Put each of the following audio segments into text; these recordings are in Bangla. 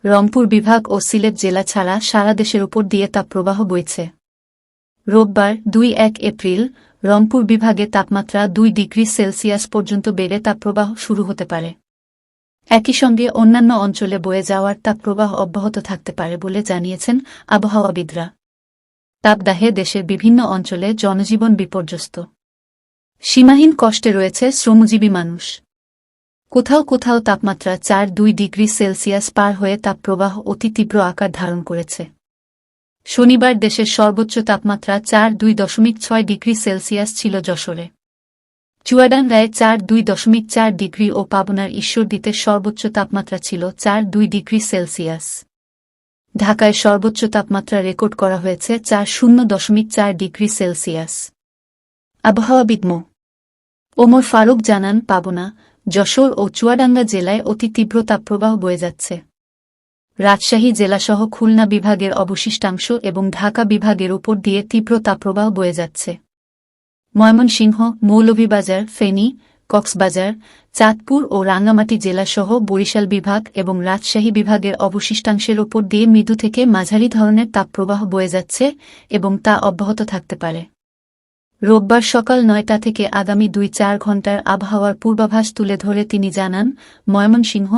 রংপুর বিভাগ ও সিলেট জেলা ছাড়া সারা দেশের উপর দিয়ে তাপপ্রবাহ বইছে। রোববার ২-১ এপ্রিল রংপুর বিভাগে তাপমাত্রা ২ ডিগ্রি সেলসিয়াস পর্যন্ত বেড়ে তাপপ্রবাহ শুরু হতে পারে। একই সঙ্গে অন্যান্য অঞ্চলে বয়ে যাওয়ার তাপপ্রবাহ অব্যাহত থাকতে পারে বলে জানিয়েছেন আবহাওয়াবিদরা। তাপদাহে দেশের বিভিন্ন অঞ্চলে জনজীবন বিপর্যস্ত। সীমাহীন কষ্টে রয়েছে শ্রমজীবী মানুষ। কোথাও কোথাও তাপমাত্রা ৪-২ ডিগ্রি সেলসিয়াস পার হয়ে তাপপ্রবাহ অতি তীব্র আকার ধারণ করেছে। শনিবার দেশের সর্বোচ্চ তাপমাত্রা ৪-২.৬ ডিগ্রি সেলসিয়াস ছিল যশোরে। চুয়াডাঙ্গায় ৪-২.৪ ডিগ্রি ও পাবনার ঈশ্বরদীতে সর্বোচ্চ তাপমাত্রা ছিল ৪-২ ডিগ্রি সেলসিয়াস। ঢাকায় সর্বোচ্চ তাপমাত্রা রেকর্ড করা হয়েছে ৪-০.৪ ডিগ্রি সেলসিয়াস। আবহাওয়াবিদ মো. ওমর ফারুক জানান, পাবনা, যশোর ও চুয়াডাঙ্গা জেলায় অতি তীব্র তাপপ্রবাহ বয়ে যাচ্ছে। রাজশাহী জেলাসহ খুলনা বিভাগের অবশিষ্টাংশ এবং ঢাকা বিভাগের উপর দিয়ে তীব্র তাপপ্রবাহ বয়ে যাচ্ছে। ময়মনসিংহ, মৌলভীবাজার, ফেনী, কক্সবাজার, চাঁদপুর ও রাঙ্গামাটি জেলাসহ বরিশাল বিভাগ এবং রাজশাহী বিভাগের অবশিষ্টাংশের ওপর দিয়ে মৃদু থেকে মাঝারি ধরনের তাপপ্রবাহ বয়ে যাচ্ছে এবং তা অব্যাহত থাকতে পারে। রোববার সকাল ৯টা থেকে আগামী ২-৪ ঘণ্টার আবহাওয়ার পূর্বাভাস তুলে ধরে তিনি জানান, ময়মনসিংহ,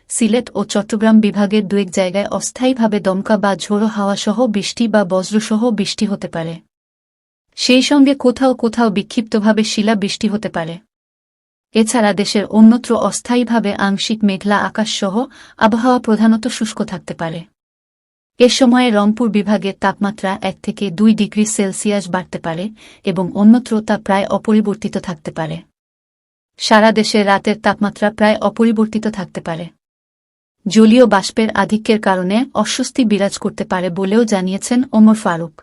সিলেট ও চট্টগ্রাম বিভাগের দুয়েক জায়গায় অস্থায়ীভাবে দমকা বা ঝোড়ো হাওয়াসহ বৃষ্টি বা বজ্রসহ বৃষ্টি হতে পারে। সেই সঙ্গে কোথাও কোথাও বিক্ষিপ্তভাবে শিলা বৃষ্টি হতে পারে। এছাড়া দেশের অন্যত্র অস্থায়ীভাবে আংশিক মেঘলা আকাশসহ আবহাওয়া প্রধানত শুষ্ক থাকতে পারে। এ সময়ে রংপুর বিভাগের তাপমাত্রা ১ থেকে ২ ডিগ্রি সেলসিয়াস বাড়তে পারে এবং অন্যত্র তা প্রায় অপরিবর্তিত থাকতে পারে। সারা দেশে রাতের তাপমাত্রা প্রায় অপরিবর্তিত থাকতে পারে। জলীয় বাষ্পের আধিক্যের কারণে অস্বস্তি বিরাজ করতে পারে বলেও জানিয়েছেন ওমর ফারুক।